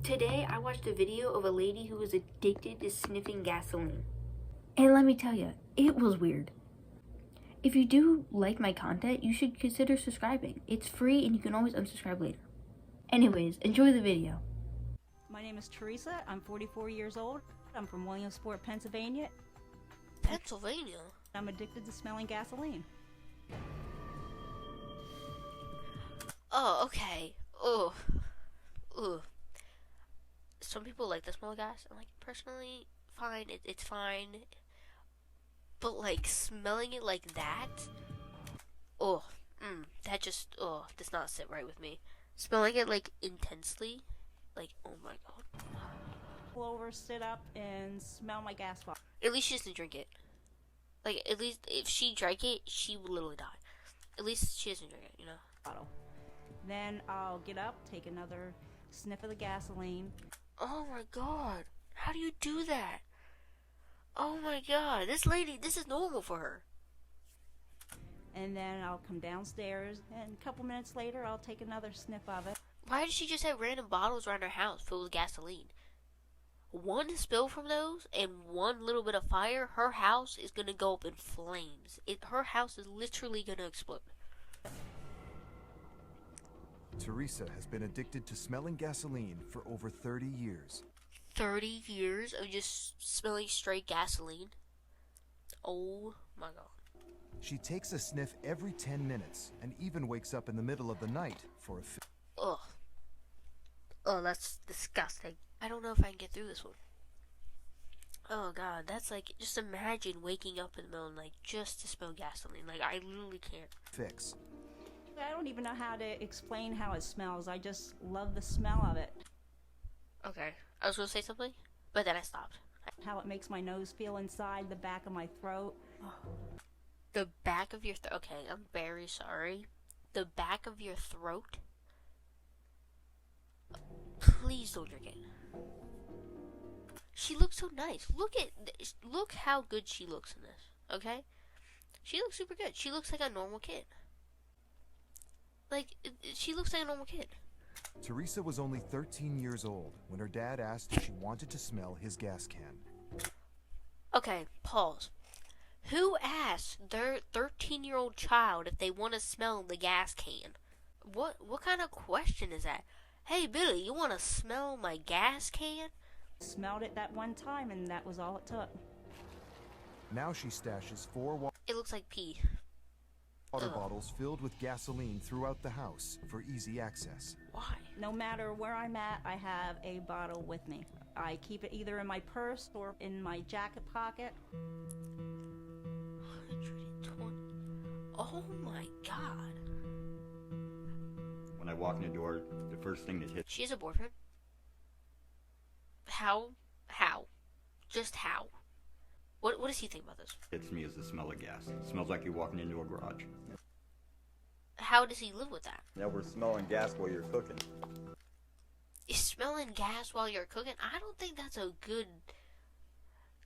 Today, I watched a video of a lady who was addicted to sniffing gasoline. And let me tell you, it was weird. If you do like my content, you should consider subscribing. It's free and you can always unsubscribe later. Anyways, enjoy the video. My name is Teresa. I'm 44 years old. I'm from Williamsport, Pennsylvania. Pennsylvania? I'm addicted to smelling gasoline. Oh, okay. Ugh. Ugh. Some people like the smell of gas. I'm like, personally, fine. It's fine. But, like, smelling it like that? Oh, that just, does not sit right with me. Smelling it, like, intensely? Like, oh my god. Pull over, sit up, and smell my gas bottle. At least she doesn't drink it. Like, at least if she drank it, she would literally die. At least she doesn't drink it, you know? Then I'll get up, take another sniff of the gasoline. Oh my god. How do you do that? Oh my god. This lady, this is normal for her. And then I'll come downstairs, and a couple minutes later, I'll take another sniff of it. Why does she just have random bottles around her house filled with gasoline? One spill from those and one little bit of fire, her house is gonna go up in flames. Her house is literally gonna explode. Teresa has been addicted to smelling gasoline for over 30 years. 30 years of just smelling straight gasoline? Oh my god. She takes a sniff every 10 minutes and even wakes up in the middle of the night for a Ugh. Oh, that's disgusting. I don't know if I can get through this one. Oh god, that's like, just imagine waking up in the middle of the night just to smell gasoline. Like, I literally can't. fix. I don't even know how to explain how it smells. I just love the smell of it. Okay, I was gonna say something, but then I stopped. How it makes my nose feel inside the back of my throat. The back of your throat. Okay, I'm very sorry. The back of your throat? Please don't drink it. She looks so nice. Look how good she looks in this, okay? She looks super good. She looks like a normal kid. Like, she looks like a normal kid. Teresa was only 13 years old when her dad asked if she wanted to smell his gas can. Okay, pause. Who asked their 13-year-old child if they want to smell the gas can? What kind of question is that? Hey, Billy, you want to smell my gas can? Smelled it that one time, and that was all it took. Now she stashes 4 It looks like pee. water bottles filled with gasoline throughout the house for easy access. Why? No matter where I'm at, I have a bottle with me. I keep it either in my purse or in my jacket pocket. 120. Oh my god. When I walk in the door, the first thing that hits She has a boyfriend? How? How? Just how? What does he think about this? me is the smell of gas. It smells like you're walking into a garage. How does he live with that? Now we're smelling gas while you're cooking. Is smelling gas while you're cooking? I don't think that's a good...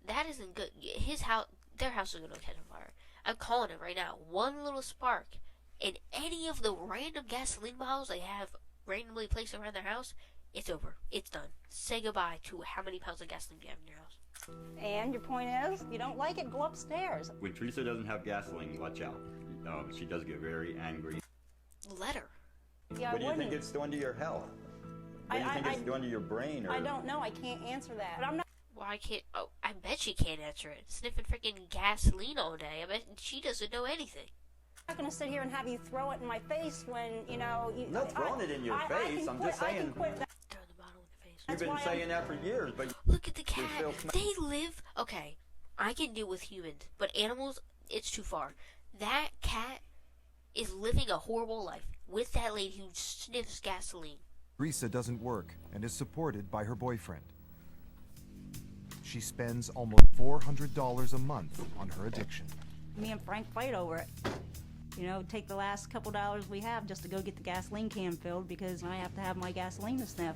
That isn't good. His house, their house is gonna catch on fire. I'm calling it right now. One little spark in any of the random gasoline bottles they have randomly placed around their house, it's over. It's done. Say goodbye to how many pounds of gasoline you have in your house. And your point is, if you don't like it, go upstairs. When Teresa doesn't have gasoline, watch out. She does get very angry. Let her. Yeah, What do you think wouldn't. it's doing to your health? What do you think it's doing to your brain? Or I don't know. I can't answer that. But I'm not. Why can't... Oh, I bet she can't answer it. Sniffing freaking gasoline all day. I bet she doesn't know anything. I'm not gonna sit here and have you throw it in my face when you know. You, I'm not throwing it in your face. I'm just I can saying. quit that. Throw the bottle in the face. You've been why saying that for years, but Look at the cat. still They live... Okay, I can deal with humans, but animals, it's too far. That cat is living a horrible life with that lady who sniffs gasoline. Teresa doesn't work and is supported by her boyfriend. She spends almost $400 a month on her addiction. Me and Frank fight over it. You know, take the last couple dollars we have just to go get the gasoline can filled because I have to have my gasoline to sniff.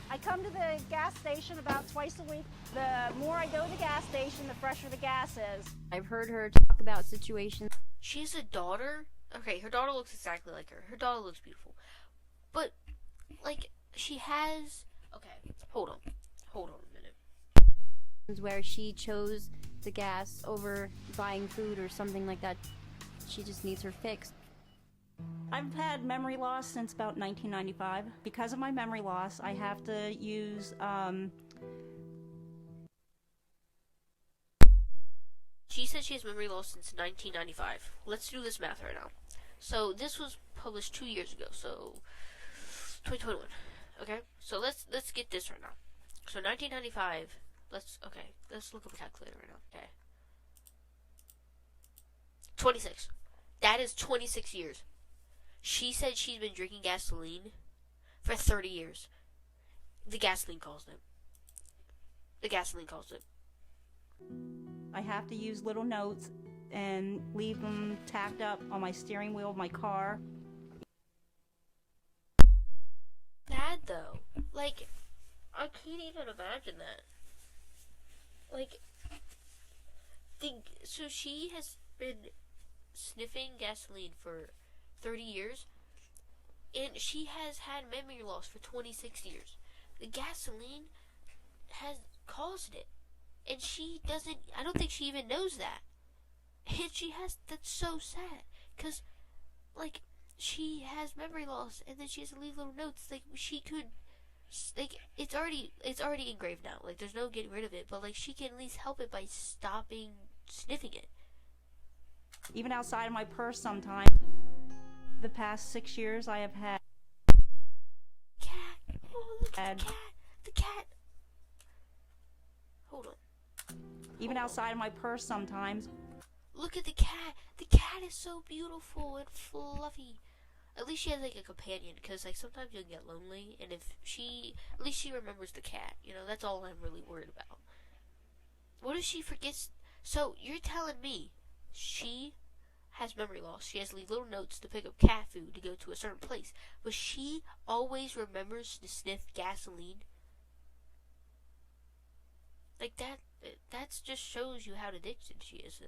I come to the gas station about twice a week. The more I go to the gas station, the fresher the gas is. I've heard her talk about situations. She has a daughter. Okay, her daughter looks exactly like her. Her daughter looks beautiful. But, like, she has Okay, hold on a minute. where she chose the gas over buying food or something like that. She just needs her fix. I've had memory loss since about 1995. Because of my memory loss, I have to use, She said she has memory loss since 1995. Let's do this math right now. So this was published 2 years ago, so 2021. Okay, so let's get this right now. So 1995. Let's look up a calculator right now. Okay, 26. That is 26 years. She said she's been drinking gasoline for 30 years. The gasoline caused it. I have to use little notes and leave them tacked up on my steering wheel of my car. Bad though. Like, I can't even imagine that. Like, so she has been sniffing gasoline for 30 years, and she has had memory loss for 26 years. The gasoline has caused it, and I don't think she even knows that. And that's so sad, because, like, she has memory loss, and then she has to leave little notes. Like, she could, like, it's already engraved now. Like, there's no getting rid of it, but, like, she can at least help it by stopping sniffing it. Even outside of my purse sometimes. The past 6 years I have had Cat. Oh, look at the cat. The cat. Hold on. even outside of my purse sometimes. Look at the cat. The cat is so beautiful and fluffy. At least she has, like, a companion, because, like, sometimes you'll get lonely, and at least she remembers the cat. You know, that's all I'm really worried about. What if she forgets? So, you're telling me she has memory loss. She has to leave little notes to pick up cat food to go to a certain place, but she always remembers to sniff gasoline? Like, that just shows you how addicted she is.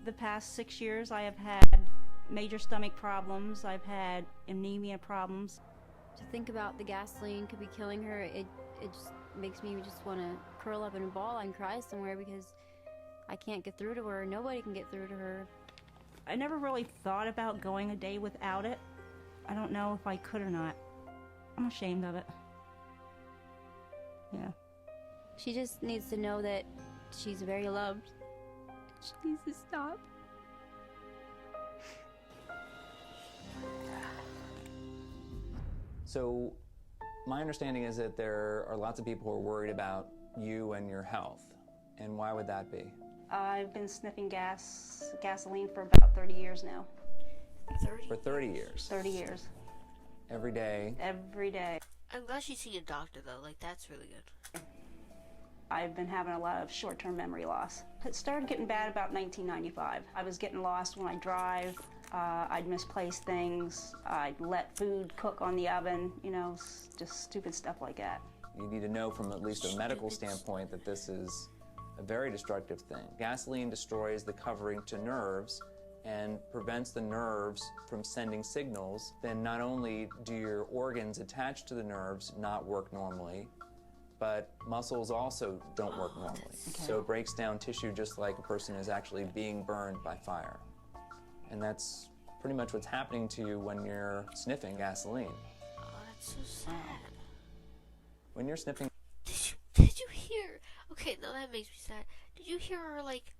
The past 6 years I have had major stomach problems. I've had anemia problems. To think about the gasoline could be killing her, it just makes me just want to curl up in a ball and cry somewhere, because I can't get through to her. Nobody can get through to her. I never really thought about going a day without it. I don't know if I could or not. I'm ashamed of it. Yeah. She just needs to know that she's very loved. She needs to stop. So my understanding is that there are lots of people who are worried about you and your health. And why would that be? I've been sniffing gasoline for about 30 years now. 30? For 30 years. 30 years. Every day. Every day. I'm glad she's seeing a doctor, though. Like, that's really good. I've been having a lot of short-term memory loss. It started getting bad about 1995. I was getting lost when I drive. I'd misplace things. I'd let food cook on the oven, you know, just stupid stuff like that. You need to know from at least a medical standpoint that this is a very destructive thing. Gasoline destroys the covering to nerves and prevents the nerves from sending signals. Then not only do your organs attached to the nerves not work normally, but muscles also don't work normally. Okay. So it breaks down tissue just like a person is actually being burned by fire. And that's pretty much what's happening to you when you're sniffing gasoline. Oh, that's so sad. When you're sniffing... Did you hear? Okay, no, that makes me sad. Did you hear her, like,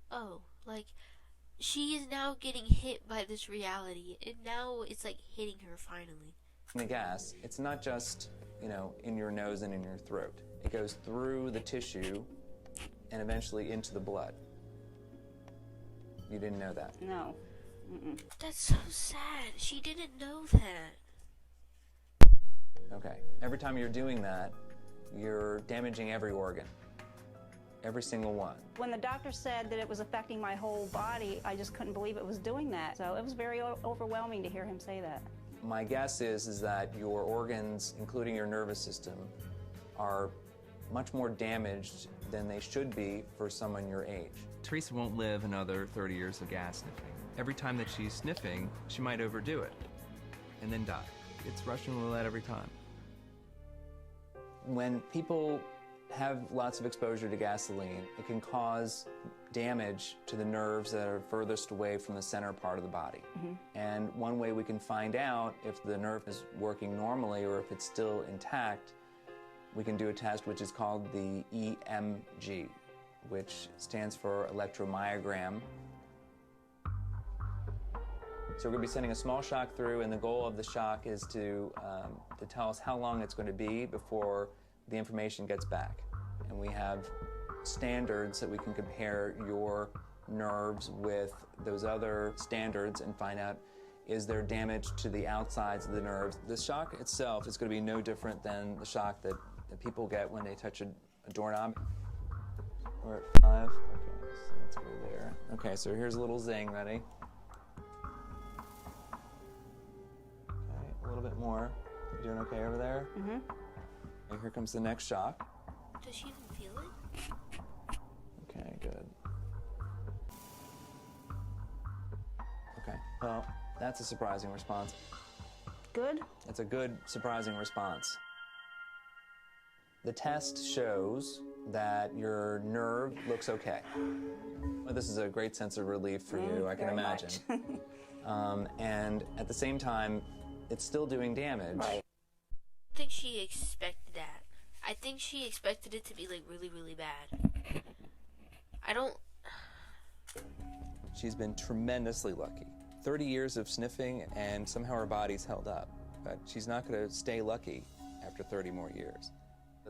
she is now getting hit by this reality, and now it's, like, hitting her finally. The gas, it's not just, you know, in your nose and in your throat. It goes through the tissue and eventually into the blood. You didn't know that? No. Mm-mm. That's so sad. She didn't know that. Okay. Every time you're doing that, you're damaging every organ. Every single one. When the doctor said that it was affecting my whole body, I just couldn't believe it was doing that. So it was very overwhelming to hear him say that. My guess is that your organs, including your nervous system, are much more damaged than they should be for someone your age. Teresa won't live another 30 years of gas sniffing. Every time that she's sniffing, she might overdo it and then die. It's Russian roulette every time. When people have lots of exposure to gasoline, it can cause damage to the nerves that are furthest away from the center part of the body. And one way we can find out if the nerve is working normally or if it's still intact, we can do a test which is called the EMG, which stands for electromyogram. So we're going to be sending a small shock through, and the goal of the shock is to tell us how long it's going to be before the information gets back. And we have standards that we can compare your nerves with those other standards and find out, is there damage to the outsides of the nerves. The shock itself is going to be no different than the shock that people get when they touch a doorknob. We're at 5. Okay, so let's go there. Okay, so here's a little zing. Ready? Okay, a little bit more. You doing okay over there? Okay, here comes the next shock. Does she even feel it? Okay, good. Okay, well, that's a surprising response. Good? It's a good, surprising response. The test shows that your nerve looks okay. Well, this is a great sense of relief for you, I can imagine. And at the same time, it's still doing damage. I think she expected that. I think she expected it to be like really, really bad. I don't... She's been tremendously lucky. 30 years of sniffing and somehow her body's held up. But she's not going to stay lucky after 30 more years.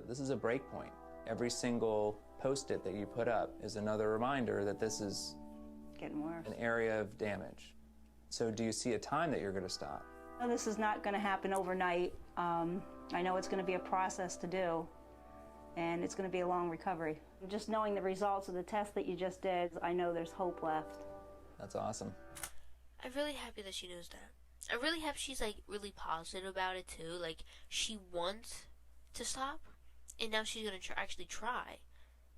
This is a break point. Every single post-it that you put up is another reminder that this is Getting worse. an area of damage. So do you see a time that you're going to stop? No, this is not going to happen overnight. I know it's going to be a process to do, and it's going to be a long recovery. Just knowing the results of the test that you just did, I know there's hope left. That's awesome. I'm really happy that she knows that. I'm really happy she's like really positive about it too. Like she wants to stop, and now she's gonna actually try,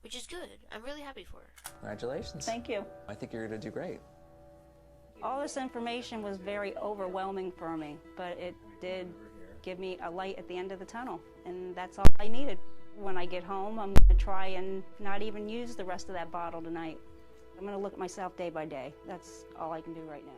which is good. I'm really happy for her. Congratulations. Thank you. I think you're going to do great. All this information was very overwhelming for me, but it did give me a light at the end of the tunnel, and that's all I needed. When I get home, I'm going to try and not even use the rest of that bottle tonight. I'm going to look at myself day by day. That's all I can do right now.